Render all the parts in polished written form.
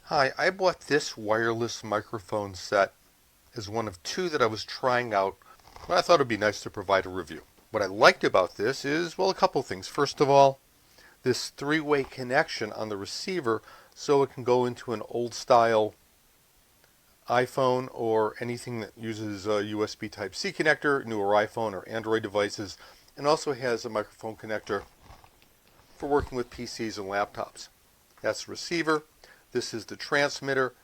Hi, I bought this wireless microphone set as one of two that I was trying out. I thought it'd be nice to provide a review. What I liked about this is, well, a couple things. First of all, this three-way connection on the receiver so it can go into an old style iPhone or anything that uses a USB Type-C connector, newer iPhone or Android devices, and also has a microphone connector for working with PCs and laptops. That's the receiver. This is the transmitter,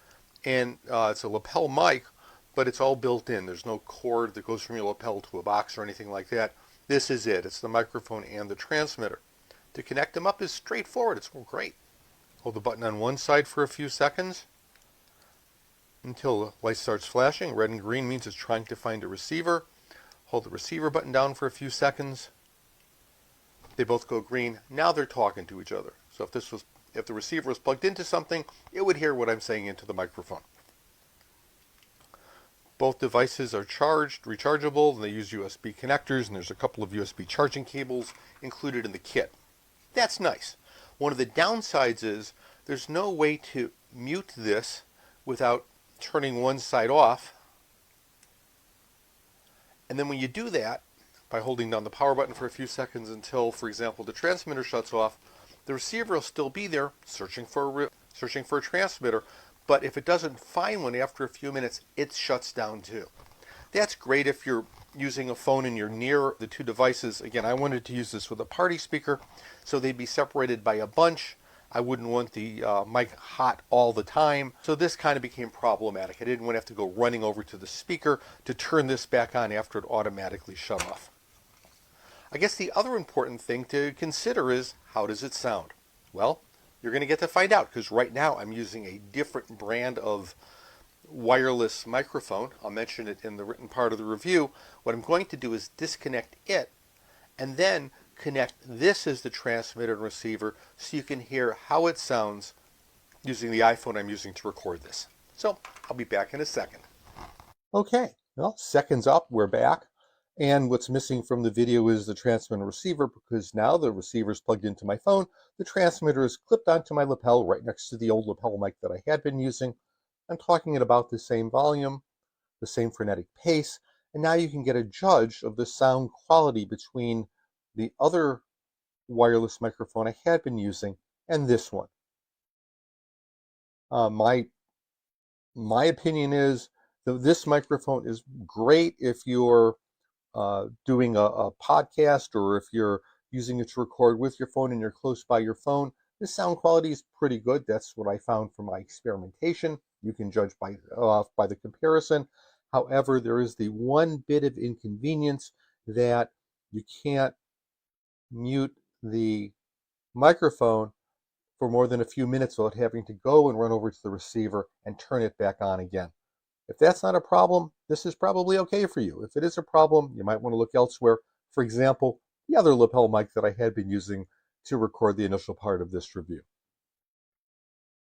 and it's a lapel mic, but it's all built in. There's no cord that goes from your lapel to a box or anything like that. This is it. It's the microphone and the transmitter. To connect them up is straightforward. It's great. Hold the button on one side for a few seconds until the light starts flashing. Red and green means it's trying to find a receiver. Hold the receiver button down for a few seconds. They both go green. Now they're talking to each other. So if the receiver was plugged into something, it would hear what I'm saying into the microphone. Both devices are charged, rechargeable, and they use USB connectors, and there's a couple of USB charging cables included in the kit. That's nice. One of the downsides is there's no way to mute this without turning one side off. And then when you do that, by holding down the power button for a few seconds until, for example, the transmitter shuts off, the receiver will still be there searching for a transmitter, but if it doesn't find one after a few minutes, it shuts down too. That's great if you're using a phone and you're near the two devices. Again, I wanted to use this with a party speaker, so they'd be separated by a bunch. I wouldn't want the mic hot all the time, so this kind of became problematic. I didn't want to have to go running over to the speaker to turn this back on after it automatically shut off. I guess the other important thing to consider is, how does it sound? Well, you're going to get to find out, because right now I'm using a different brand of wireless microphone. I'll mention it in the written part of the review. What I'm going to do is disconnect it and then connect this as the transmitter and receiver so you can hear how it sounds using the iPhone I'm using to record this. So I'll be back in a second. Okay, well, seconds up, we're back. And what's missing from the video is the transmitter and receiver, because now the receiver is plugged into my phone. The transmitter is clipped onto my lapel right next to the old lapel mic that I had been using. I'm talking at about the same volume, the same frenetic pace, and now you can get a judge of the sound quality between the other wireless microphone I had been using and this one. My opinion is that this microphone is great if you're doing a podcast, or if you're using it to record with your phone and you're close by your phone. The sound quality is pretty good. That's what I found from my experimentation. You can judge by the comparison. However, there is the one bit of inconvenience that you can't mute the microphone for more than a few minutes without having to go and run over to the receiver and turn it back on again. If that's not a problem, this is probably okay for you. If it is a problem, you might want to look elsewhere. For example, the other lapel mic that I had been using to record the initial part of this review.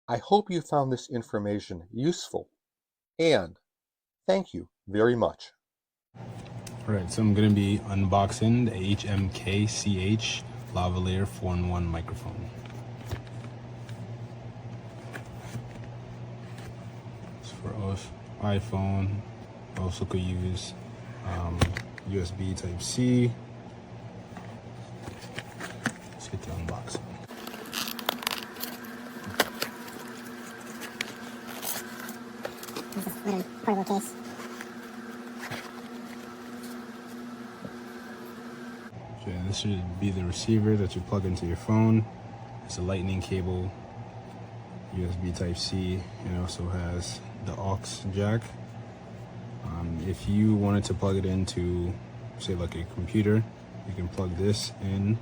I hope you found this information useful, and thank you very much. Alright, so I'm going to be unboxing the HMKCH Lavalier 4-in-1 microphone. It's for us. iPhone, also could use USB Type-C. Let's get the unboxing. This is literally portable case. Okay, this should be the receiver that you plug into your phone. It's a lightning cable, USB Type-C, and it also has the aux jack. If you wanted to plug it into, say, like a computer, you can plug this in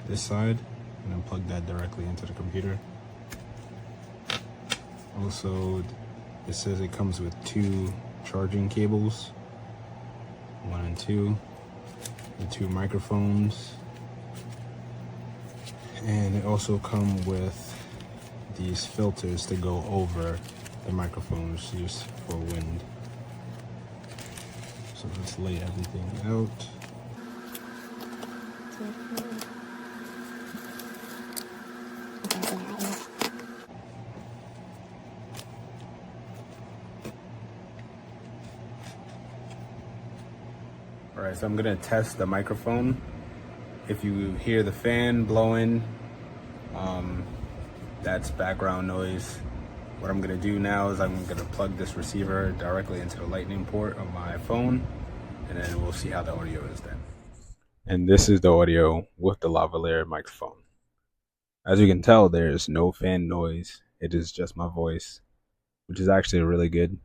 this side and then plug that directly into the computer. Also, it says it comes with 2 charging cables, 1 and 2, and 2 microphones, and it also comes with these filters to go over the microphones just for wind. So let's lay everything out. Alright, so I'm gonna test the microphone. If you hear the fan blowing, that's background noise. What I'm gonna do now is I'm gonna plug this receiver directly into the lightning port of my phone, and then we'll see how the audio is then. And this is the audio with the lavalier microphone. As you can tell, there's no fan noise. It is just my voice, which is actually really good.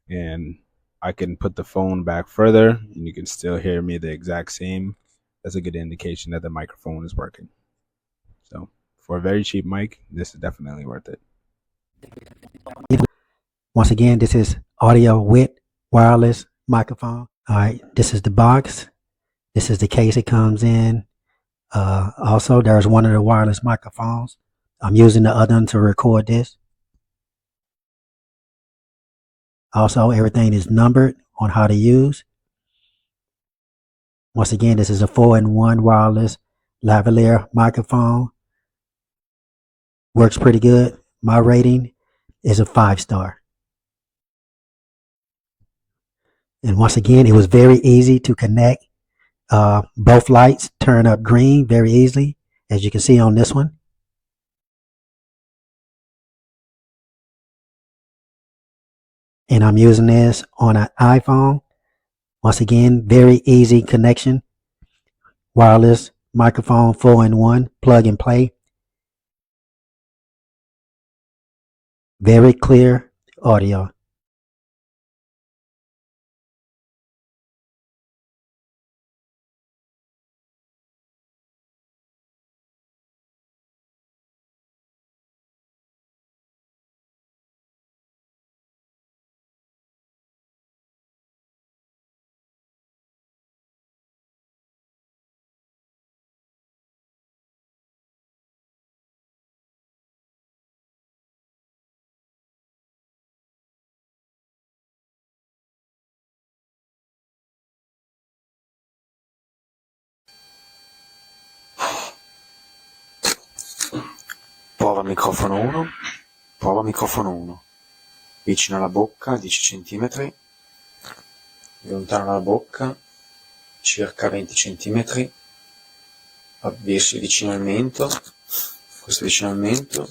And I can put the phone back further and you can still hear me the exact same. That's a good indication that the microphone is working. So for a very cheap mic, this is definitely worth it. Once again, this is audio with wireless microphone. All right, this is the box. This is the case it comes in. Also, there's one of the wireless microphones. I'm using the other one to record this. Also, everything is numbered on how to use. Once again, this is a 4-in-1 wireless lavalier microphone. Works pretty good. My rating is a 5-star. And once again, it was very easy to connect. Both lights turn up green very easily, as you can see on this one. And I'm using this on an iPhone. Once again, very easy connection. Wireless microphone, 4-in-1, plug and play. Very clear audio. Prova microfono 1, prova microfono 1. Vicino alla bocca 10 cm, lontano dalla bocca circa 20 cm, avversi vicino al mento, questo vicino al mento,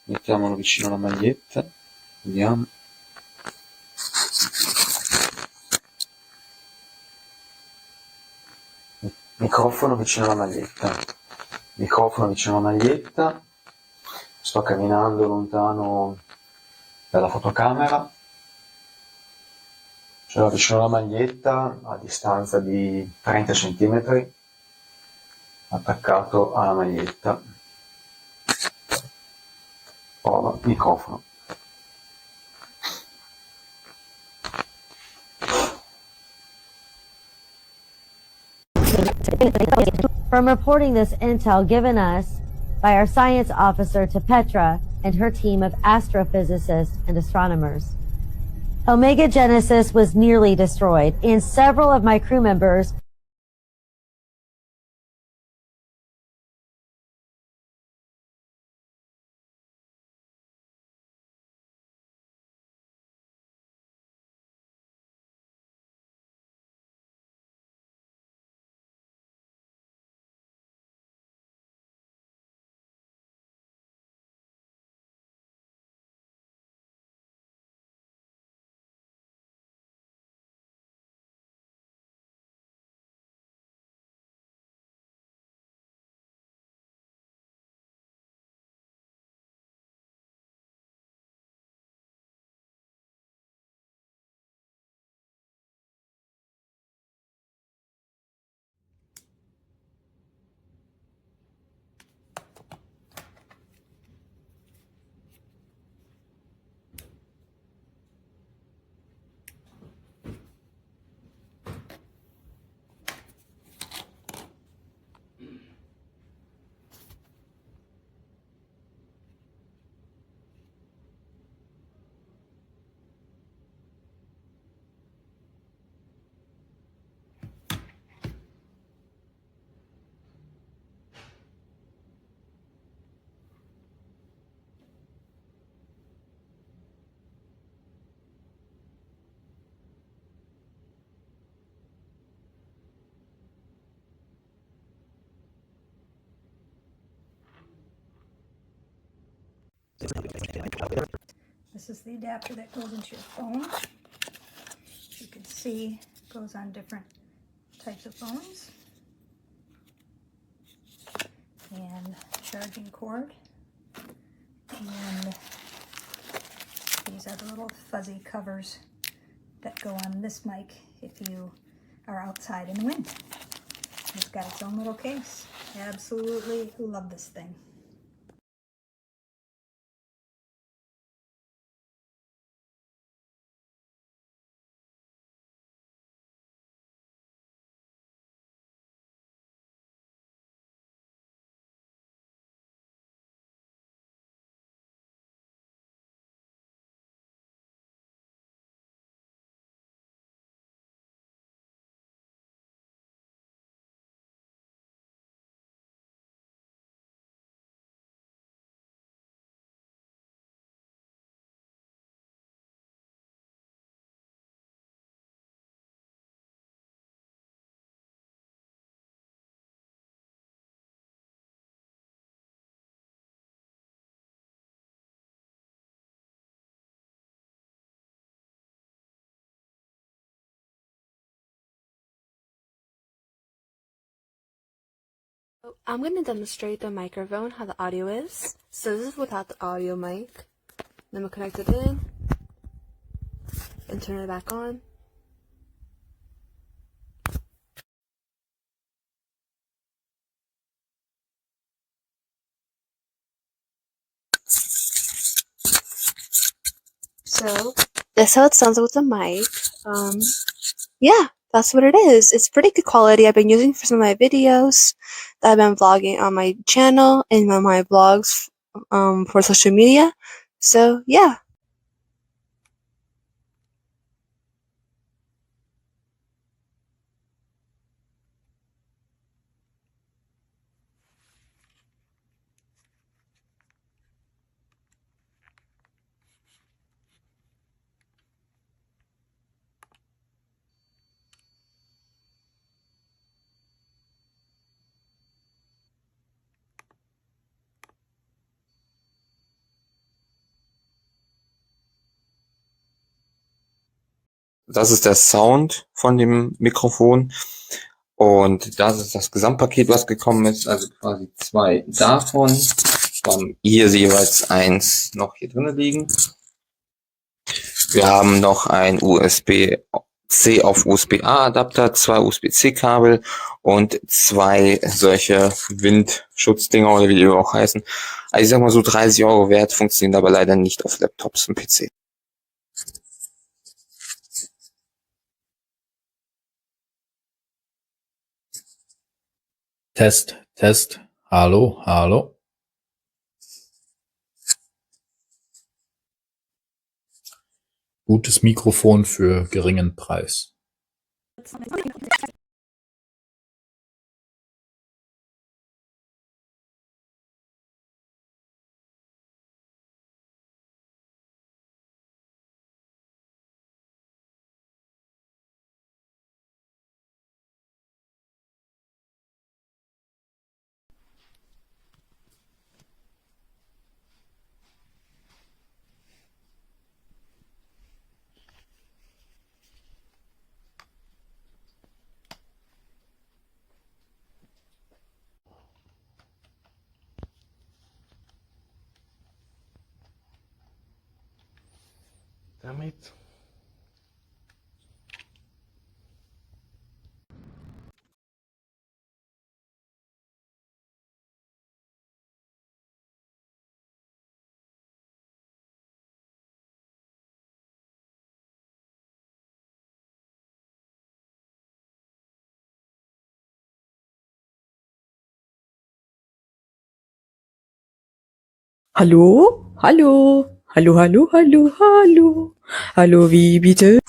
mettiamolo vicino alla maglietta, vediamo. Microfono vicino alla maglietta, microfono vicino alla maglietta, sto camminando lontano dalla fotocamera, ce l'ho vicino alla maglietta a distanza di 30 cm, attaccato alla maglietta. Prova microfono. From reporting this intel given us by our science officer to Petra and her team of astrophysicists and astronomers. Omega Genesis was nearly destroyed, and several of my crew members This is the adapter that goes into your phone. You can see it goes on different types of phones. And charging cord. And these are the little fuzzy covers that go on this mic if you are outside in the wind. It's got its own little case. Absolutely love this thing. I'm going to demonstrate the microphone, how the audio is. So this is without the audio mic. Then we'll connect it in and turn it back on. So that's how it sounds with the mic. Yeah, that's what it is. It's pretty good quality. I've been using it for some of my videos that I've been vlogging on my channel and on my blogs for social media. So yeah. Das ist der Sound von dem Mikrofon. Und das ist das Gesamtpaket, was gekommen ist. Also quasi 2 davon. Wir haben hier jeweils 1 noch hier drin liegen. Wir haben noch ein USB-C auf USB-A-Adapter, 2 USB-C-Kabel und 2 solche Windschutzdinger oder wie die auch heißen. Also ich sag mal so 30 € wert, funktionieren aber leider nicht auf Laptops und PC. Test, Test. Hallo, hallo. Gutes Mikrofon für geringen Preis. Damit. Hallo? Hallo? Hallo, hallo, hallo, hallo. Hallo, wie bitte?